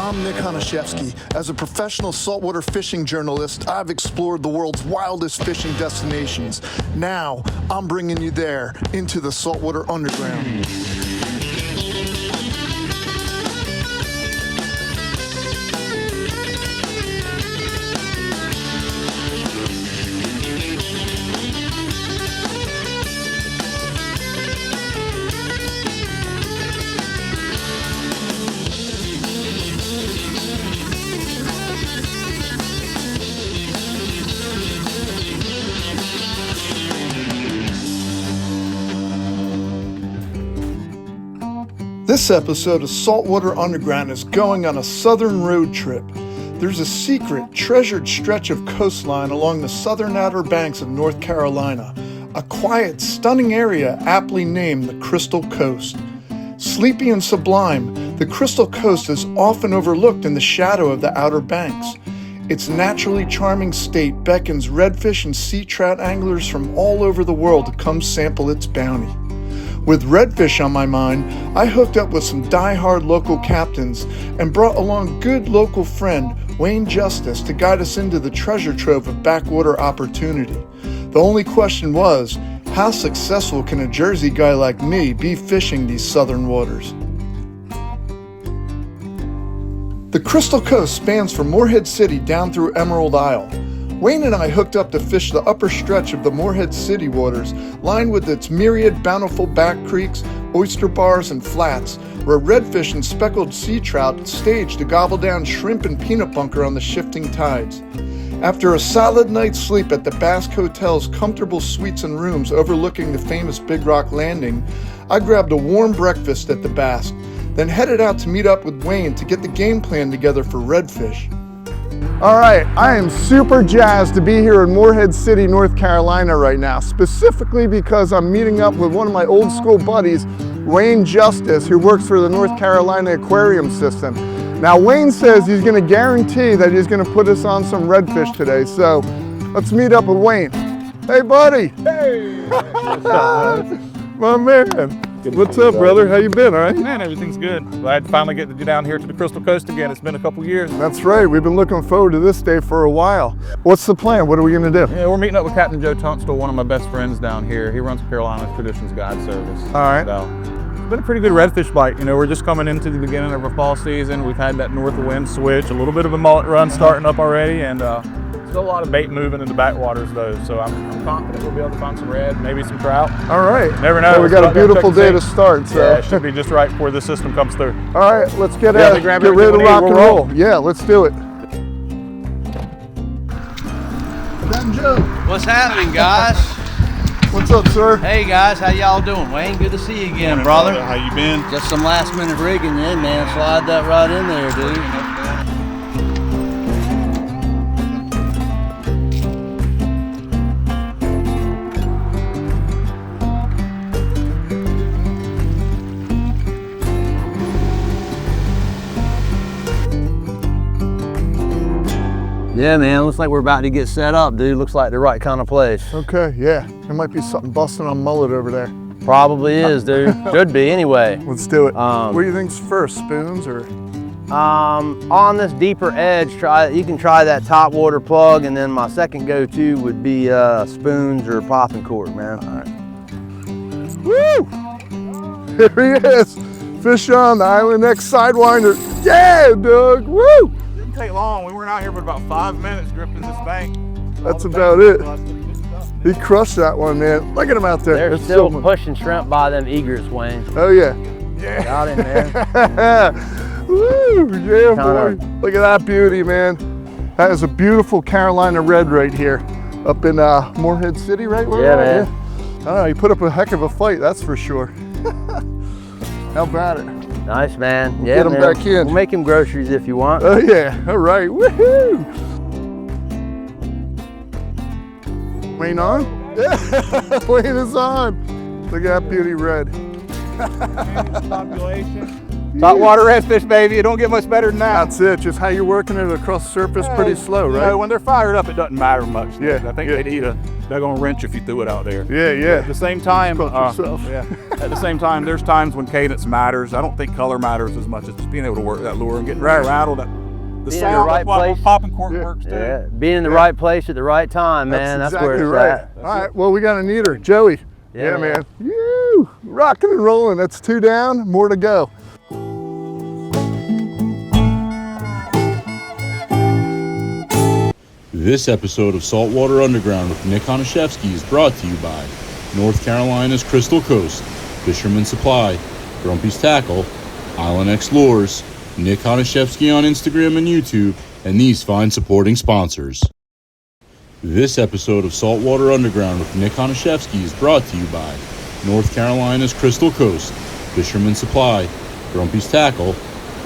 I'm Nick Honashevsky. As a professional saltwater fishing journalist, I've explored the world's wildest fishing destinations. Now, I'm bringing you there, into the saltwater underground. This episode of Saltwater Underground is going on a southern road trip. There's a secret, treasured stretch of coastline along the southern outer banks of North Carolina, a quiet, stunning area aptly named the Crystal Coast. Sleepy and sublime, the Crystal Coast is often overlooked in the shadow of the outer banks. Its naturally charming state beckons redfish and sea trout anglers from all over the world to come sample its bounty. With redfish on my mind, I hooked up with some die-hard local captains and brought along good local friend Wayne Justice to guide us into the treasure trove of backwater opportunity. The only question was, how successful can a Jersey guy like me be fishing these southern waters? The Crystal Coast spans from Morehead City down through Emerald Isle. Wayne and I hooked up to fish the upper stretch of the Morehead City waters, lined with its myriad bountiful back creeks, oyster bars, and flats, where redfish and speckled sea trout stage to gobble down shrimp and peanut bunker on the shifting tides. After a solid night's sleep at the Basque Hotel's comfortable suites and rooms overlooking the famous Big Rock Landing, I grabbed a warm breakfast at the Basque, then headed out to meet up with Wayne to get the game plan together for redfish. All right, I am super jazzed to be here in Morehead City, North Carolina right now, specifically because I'm meeting up with one of my old school buddies, Wayne Justice, who works for the North Carolina Aquarium System. Now, Wayne says he's gonna guarantee that he's gonna put us on some redfish today, so let's meet up with Wayne. Hey, buddy. Hey. My man. What's up, brother? How you been, all right? Man, everything's good. Glad to finally get to get down here to the Crystal Coast again. It's been a couple years. That's right. We've been looking forward to this day for a while. What's the plan? What are we going to do? Yeah, we're meeting up with Captain Joe Tunstall, one of my best friends down here. He runs Carolina Traditions Guide Service. All right. So, it's been a pretty good redfish bite. You know, we're just coming into the beginning of our fall season. We've had that north wind switch, a little bit of a mullet run starting up already, and still a lot of bait moving in the backwaters though, so I'm confident we'll be able to find some red, maybe some trout. All right. Never know. Well, we got a beautiful day to start, so. Yeah, it should be just right before the system comes through. All right, let's get ready to rock and roll. Yeah, let's do it. Captain Joe. What's happening, guys? What's up, sir? Hey guys, how y'all doing? Wayne, good to see you again, brother. How you been? Just some last minute rigging in, man. Slide that right in there, dude. Yeah, man, looks like we're about to get set up, dude. Looks like the right kind of place. Okay, yeah. There might be something busting on mullet over there. Probably is, dude. Should be, anyway. Let's do it. What do you think's first, spoons or? On this deeper edge, you can try that top water plug, and then my second go-to would be spoons or popping cork, man. All right. Woo! Here he is. Fish on the Island X Sidewinder. Yeah, Doug. Woo! Didn't take long. We weren't out here but about 5 minutes gripping this bank. That's about it. He crushed that one, man. Look at him out there. They're still pushing shrimp by them egrets, Wayne. Oh, yeah. Yeah. Got in there. Woo, yeah, boy. Look at that beauty, man. That is a beautiful Carolina red right here up in Morehead City, right? Yeah, man. I don't know, he put up a heck of a fight, that's for sure. How about it? Nice, man. Yeah, get him man. back in. We'll make him groceries if you want. Oh, yeah. All right. Woohoo! Wayne on? Yeah, Wayne is on. Look at that beauty red. Population. Saltwater redfish, baby. It don't get much better than that. That's it. Just how you're working it across the surface, pretty slow, right? You know, when they're fired up, it doesn't matter much. Yeah, I think yeah. they'd eat a daggone wrench if you threw it out there. Yeah, yeah. At the same time, Cut yourself. at the same time, there's times when cadence matters. I don't think color matters as much as just being able to work that lure and getting rattled. The Being in sound the right of what place. popping cork Yeah. works too. Yeah, being in the right place at the right time, man. That's where exactly it's right. at. All right, well, we got an eater. Joey. Yeah, man. Woo! Rocking and rolling. That's 2 down, more to go. This episode of Saltwater Underground with Nick Honashevsky is brought to you by North Carolina's Crystal Coast, Fisherman Supply, Grumpy's Tackle, Island X Lures, Nick Honashevsky on Instagram and YouTube, and these fine supporting sponsors. This episode of Saltwater Underground with Nick Honashevsky is brought to you by North Carolina's Crystal Coast, Fisherman Supply, Grumpy's Tackle,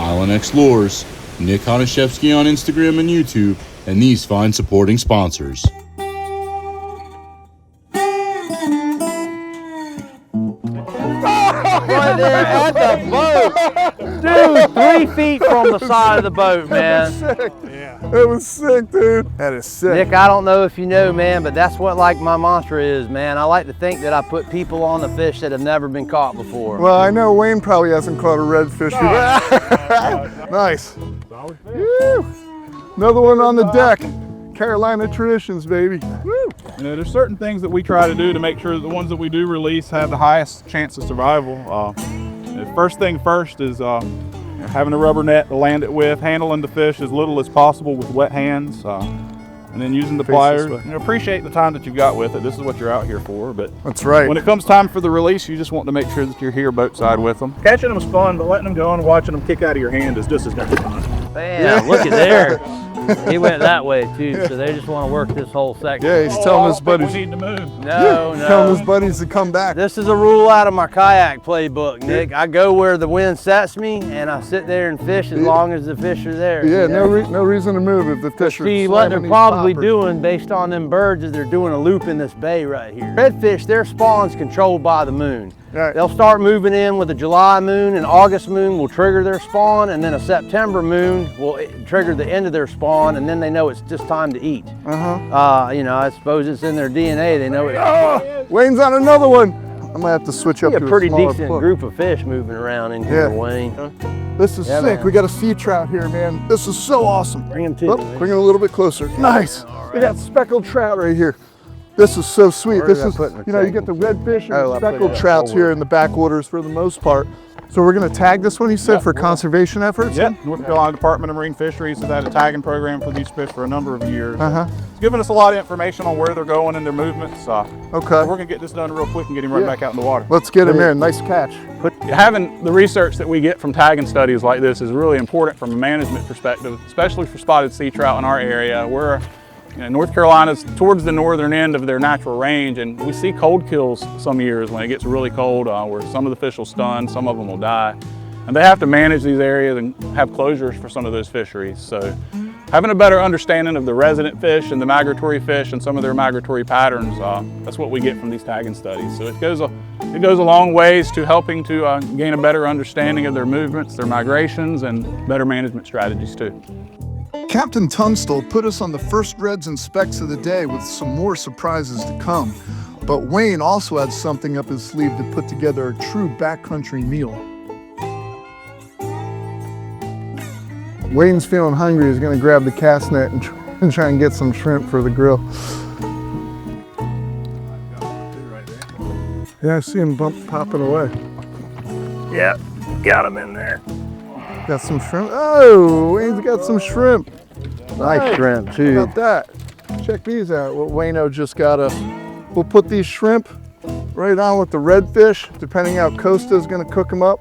Island X Lures, Nick Honashevsky on Instagram and YouTube, and these fine supporting sponsors. Right there at the boat. Dude, 3 feet from the side of the boat, man. Sick. Yeah. That was sick, dude. That is sick. Nick, I don't know if you know, man, but that's what like my mantra is, man. I like to think that I put people on the fish that have never been caught before. Well, I know Wayne probably hasn't caught a redfish either. Nice. Woo. Another one on the deck. Carolina traditions, baby. Woo. You know, there's certain things that we try to do to make sure that the ones that we do release have the highest chance of survival. The first thing first is having a rubber net to land it with, handling the fish as little as possible with wet hands, and then using the pliers. You know, appreciate the time that you've got with it. This is what you're out here for. But That's right. when it comes time for the release, you just want to make sure that you're here boat side with them. Catching them is fun, but letting them go and watching them kick out of your hand is just as much fun. Bam, look at there. He went that way too, so they just want to work this whole section. Yeah, he's telling his buddies. We need to move. No, Telling his no. buddies to come back. This is a rule out of my kayak playbook, Nick. I go where the wind sets me, and I sit there and fish as long as the fish are there. Yeah, you know? no reason to move if the fish are See, what they're slamming these probably poppers. doing based on them birds is they're doing a loop in this bay right here. Redfish, their spawn's controlled by the moon. Right. They'll start moving in with a July moon, and August moon will trigger their spawn, and then a September moon will trigger the end of their spawn, and then they know it's just time to eat. You know, I suppose it's in their DNA. They know it. Oh, Wayne's on another one. I'm gonna have to switch up Be a to pretty a smaller decent plug. group of fish moving around in here, Yeah. Wayne. This is Yeah, sick. man. We got a sea trout here, man. This is so awesome. Bring him to Oh, me. bring it a little bit closer. Nice. We got speckled trout right here. This is so sweet. Where This did I is, put my you know, you tank? get the redfish and Oh, the I put speckled it trouts forward. here in the backwaters for the most part. So we're gonna tag this one, you said, for conservation efforts? Yeah, North Carolina Department of Marine Fisheries has had a tagging program for these fish for a number of years. Uh-huh. It's given us a lot of information on where they're going and their movements. Okay. We're gonna get this done real quick and get him right Yeah. back out in the water. Let's get him in. Nice catch. Having the research that we get from tagging studies like this is really important from a management perspective, especially for spotted sea trout in our area. We're, you know, North Carolina's towards the northern end of their natural range, and we see cold kills some years when it gets really cold, where some of the fish will stun, some of them will die. And they have to manage these areas and have closures for some of those fisheries. So having a better understanding of the resident fish and the migratory fish and some of their migratory patterns, that's what we get from these tagging studies. So it goes a long ways to helping to gain a better understanding of their movements, their migrations, and better management strategies too. Captain Tunstall put us on the first reds and specs of the day with some more surprises to come. But Wayne also had something up his sleeve to put together a true backcountry meal. Wayne's feeling hungry. He's gonna grab the cast net and try and get some shrimp for the grill. Yeah, I see him popping away. Yep, got him in there. Got some shrimp. Oh, Wayne's got some shrimp. Nice shrimp How too. about that? Check these out. What Wayno just got us. We'll put these shrimp right on with the redfish, depending how Costa's gonna cook them up.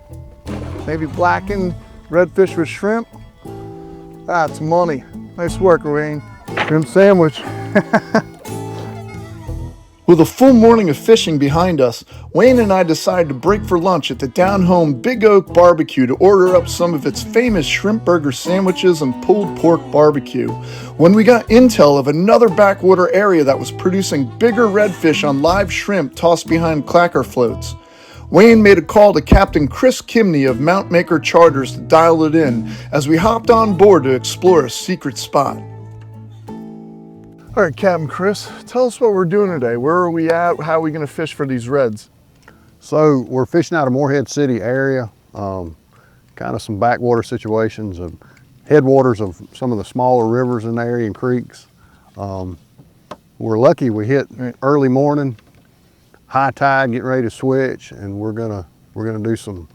Maybe blackened redfish with shrimp. That's money. Nice work, Wayne. Shrimp sandwich. With a full morning of fishing behind us, Wayne and I decided to break for lunch at the down-home Big Oak BBQ to order up some of its famous shrimp burger sandwiches and pulled pork barbecue. When we got intel of another backwater area that was producing bigger redfish on live shrimp tossed behind clacker floats, Wayne made a call to Captain Chris Kimrey of Mount Maker Charters to dial it in as we hopped on board to explore a secret spot. All right, Captain Chris, tell us what we're doing today. Where are we at? How are we going to fish for these reds? So we're fishing out of Morehead City area, kind of some backwater situations of headwaters of some of the smaller rivers in the area and creeks. We're lucky we hit early morning, high tide, getting ready to switch, and we're gonna do some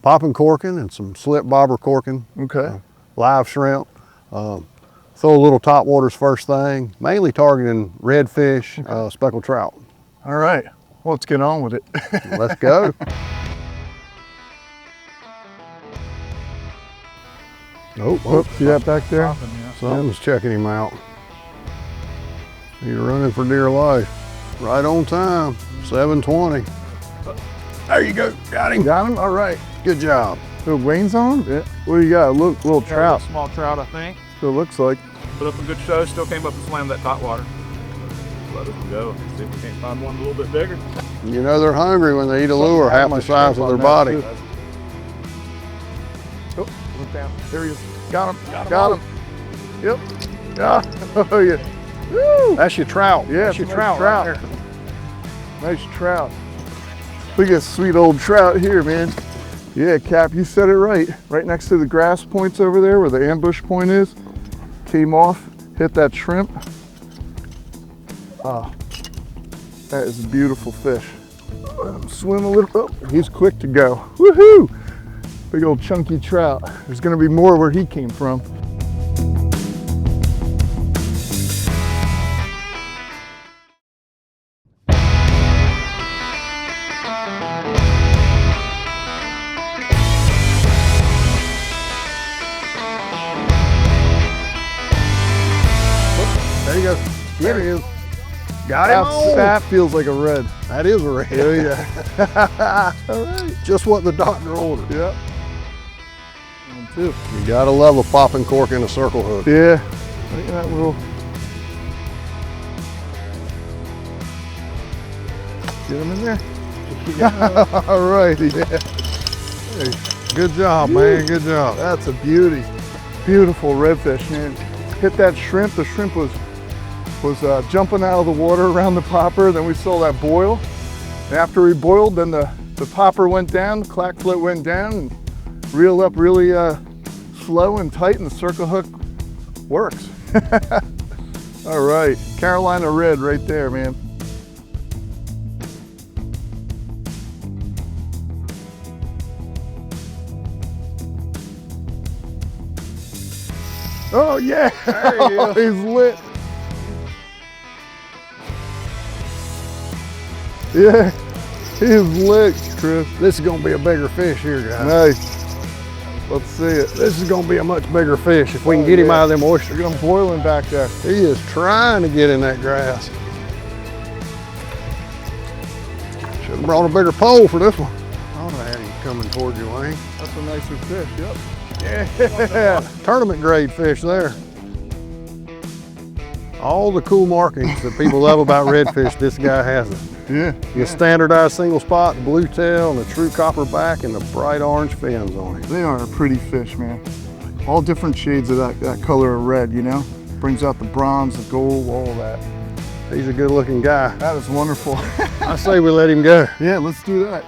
popping corking and some slip bobber corking. Okay. Live shrimp. Throw a little top waters first thing, mainly targeting redfish, speckled trout. All right, well, let's get on with it. Let's go. Oh, See that back there? something's checking him out. He's running for dear life. Right on time, 7:20. There you go, got him. Got him? All right. Good job. So Wayne's on? Yeah. What do you got? Look, little trout. Small trout, I think. So it looks like. Put up a good show, still came up and slammed that top water. Let us go. See if we can't find one a little bit bigger. You know they're hungry when they eat a lure half the size of their body. Oh, look down. There he is. Got him. Got him. Yep. Yeah. Oh, yeah. Woo. That's your trout. Yeah, that's your nice trout. trout. Right there. Nice trout. Look at this sweet old trout here, man. Yeah, Cap, you said it right. Right next to the grass points over there where the ambush point is. Came off, hit that shrimp. Oh, that is a beautiful fish. Swim a little, oh, he's quick to go. Woohoo! Big old chunky trout. There's gonna be more where he came from. There you go. There he is. Got him. That feels like a red. That is a red. Oh yeah. All right. Just what the doctor ordered. Yep. One, two. You gotta love a popping cork and a circle hook. Yeah. Look at that little. Get him in there. All right. Yeah. Hey, good job, man. Good job. That's a beauty. Beautiful redfish, man. Hit that shrimp. The shrimp was jumping out of the water around the popper. Then we saw that boil. And after we boiled, then the popper went down, the clack float went down, and reeled up really slow and tight, and the circle hook works. All right, Carolina red right there, man. Oh yeah, there he is. He's lit. Yeah, he's lit, Chris. This is gonna be a bigger fish here, guys. Nice. Let's see it. This is gonna be a much bigger fish if we can get him out of them oysters. Look at him boiling back there. He is trying to get in that grass. Should have brought a bigger pole for this one. I would have had him coming towards you, Wayne. That's a nicer fish, yep. Yeah, tournament grade fish there. All the cool markings that people love about redfish, this guy has it. Yeah. Your standardized single spot, blue tail, and the true copper back, and the bright orange fins on it. They are a pretty fish, man. All different shades of that color of red, you know? Brings out the bronze, the gold, all of that. He's a good looking guy. That is wonderful. I say we let him go. Yeah, let's do that.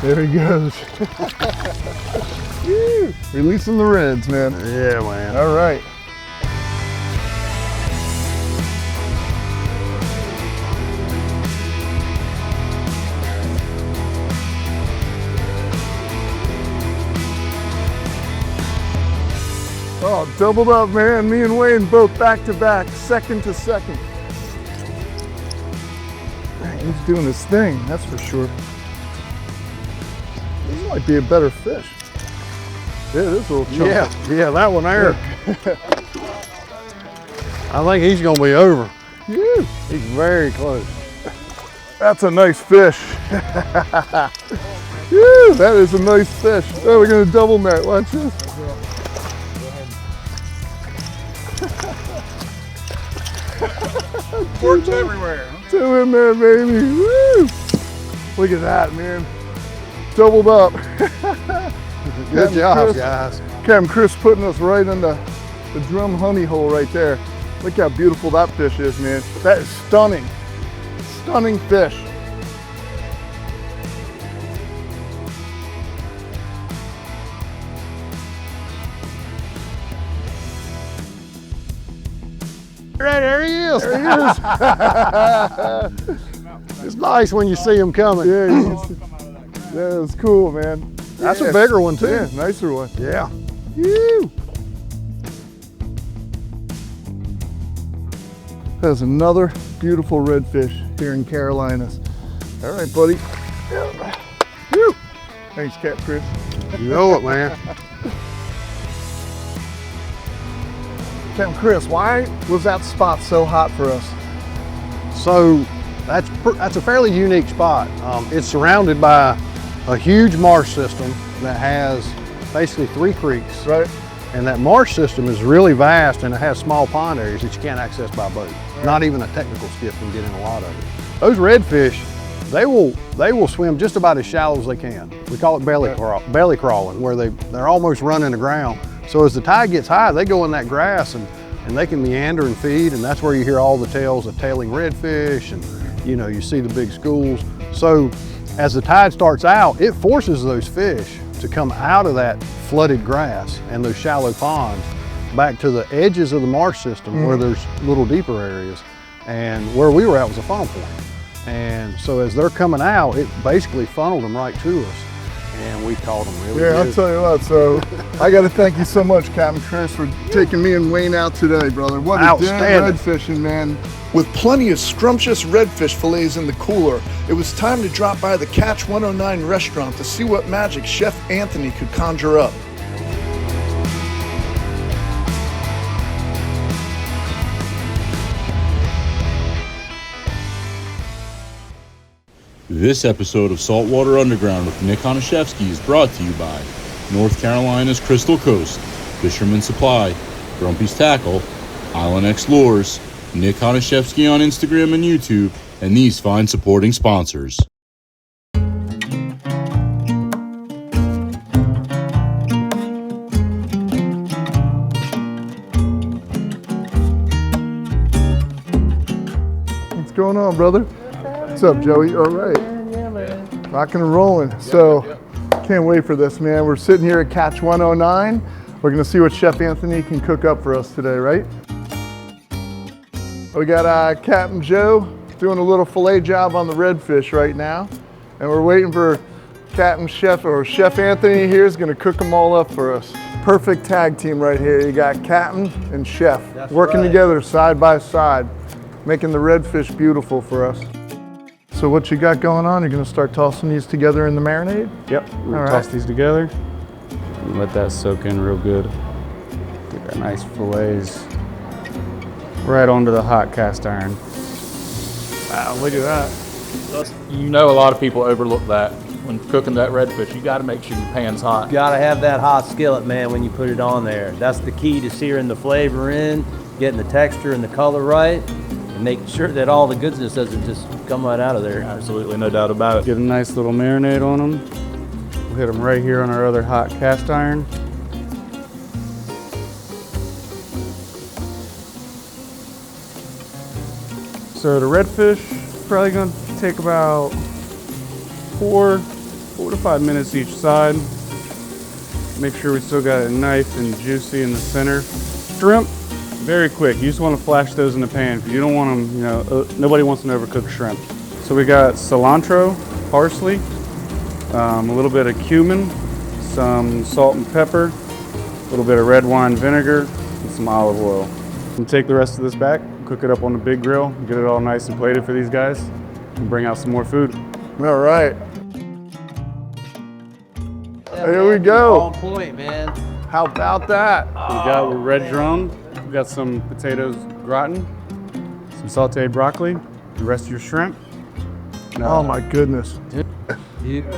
There he goes. Woo. Releasing the reds, man. Yeah, man. All right. Oh, doubled up, man. Me and Wayne both back to back, second to second. Man, he's doing his thing, that's for sure. This might be a better fish. Yeah, this little chunk. Yeah, that one there. I think he's gonna be over. Yeah. He's very close. That's a nice fish. Woo, that is a nice fish. Oh, we're gonna double net, watch this. Works everywhere. Two in there, baby. Woo! Look at that, man. Doubled up. Good job, guys. Captain Chris putting us right in the drum honey hole right there. Look how beautiful that fish is, man. That is stunning. Stunning fish. Right, there he is. There he is. It's nice when you see him coming. Yeah, it's cool, man. That's a bigger one too. Yeah, nicer one. Yeah. Woo. There's another beautiful redfish here in Carolinas. All right, buddy. Woo. Thanks, Captain Chris. You know it, man. Captain Chris, why was that spot so hot for us? So that's a fairly unique spot. It's surrounded by a huge marsh system that has basically 3 creeks. Right. And that marsh system is really vast, and it has small pond areas that you can't access by boat. Right. Not even a technical skiff can get in a lot of it. Those redfish, they will swim just about as shallow as they can. We call it belly crawling, where they're almost running the ground. So as the tide gets high, they go in that grass and they can meander and feed, and that's where you hear all the tales of tailing redfish, and you see the big schools. So as the tide starts out, it forces those fish to come out of that flooded grass and those shallow ponds back to the edges of the marsh system where there's little deeper areas. And where we were at was a funnel point. And so as they're coming out, it basically funneled them right to us. And we caught them really good. I'll tell you what, so I got to thank you so much, Captain Chris, for taking me and Wayne out today, brother. What a day red fishing, man. With plenty of scrumptious redfish fillets in the cooler, it was time to drop by the Catch 109 restaurant to see what magic Chef Anthony could conjure up. This episode of Saltwater Underground with Nick Honashevsky is brought to you by North Carolina's Crystal Coast, Fisherman Supply, Grumpy's Tackle, Island X Lures, Nick Honashevsky on Instagram and YouTube, and these fine supporting sponsors. What's going on, brother? What's up, Joey? All right. Yeah, man. Rocking and rolling. So, can't wait for this, man. We're sitting here at Catch 109. We're gonna see what Chef Anthony can cook up for us today, right? We got Captain Joe doing a little fillet job on the redfish right now. And we're waiting for Chef Anthony here is gonna cook them all up for us. Perfect tag team right here. You got Captain and Chef working together side by side, making the redfish beautiful for us. So what you got going on? You're gonna start tossing these together in the marinade? Yep, we're gonna toss these together and let that soak in real good. Get our nice fillets right onto the hot cast iron. Wow, look at that. You know, a lot of people overlook that when cooking that redfish. You got to make sure your pan's hot. You gotta have that hot skillet, man, when you put it on there. That's the key to searing the flavor in, getting the texture and the color right, and making sure that all the goodness doesn't just come right out of there. Absolutely, no doubt about it. Get a nice little marinade on them. We'll hit them right here on our other hot cast iron. So the redfish probably gonna take about 4 to 5 minutes each side. Make sure we still got it nice and juicy in the center. Shrimp, very quick. You just want to flash those in the pan because you don't want them, nobody wants an overcooked shrimp. So we got cilantro, parsley, a little bit of cumin, some salt and pepper, a little bit of red wine vinegar, and some olive oil. And take the rest of this back, cook it up on the big grill, get it all nice and plated for these guys, and bring out some more food. All right. Here we go. On point, man. How about that? We got red drum, we got some potatoes gratin, some sauteed broccoli, the rest of your shrimp. Oh my goodness.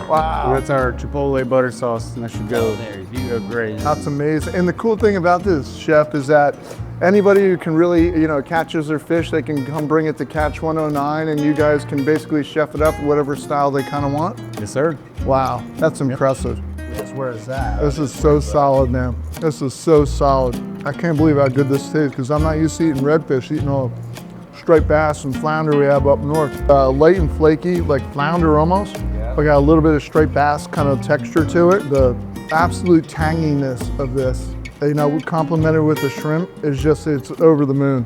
Wow. That's our chipotle butter sauce, and that should go, go great. That's amazing. And the cool thing about this, Chef, is that anybody who can really, you know, catches their fish, they can come bring it to Catch 109, and you guys can basically chef it up whatever style they kind of want. Yes, sir. Wow, that's impressive. Yes, where is that? This is so solid, man. This is so solid. I can't believe how good this tastes, because I'm not used to eating redfish, eating all striped bass and flounder we have up north. Light and flaky, like flounder almost. I got a little bit of striped bass kind of texture to it. The absolute tanginess of this, you know, complemented with the shrimp, is just, it's over the moon.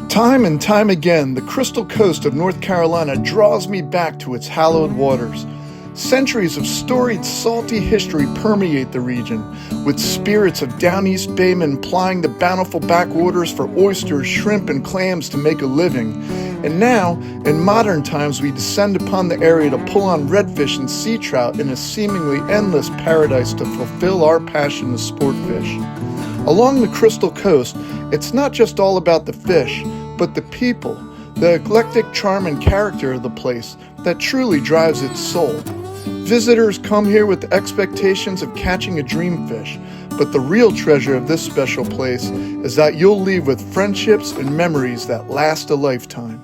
Time and time again, the Crystal Coast of North Carolina draws me back to its hallowed waters. Centuries of storied, salty history permeate the region, with spirits of down east baymen plying the bountiful backwaters for oysters, shrimp, and clams to make a living. And now, in modern times, we descend upon the area to pull on redfish and sea trout in a seemingly endless paradise to fulfill our passion to sport fish. Along the Crystal Coast, it's not just all about the fish, but the people, the eclectic charm and character of the place that truly drives its soul. Visitors come here with the expectations of catching a dream fish, but the real treasure of this special place is that you'll leave with friendships and memories that last a lifetime.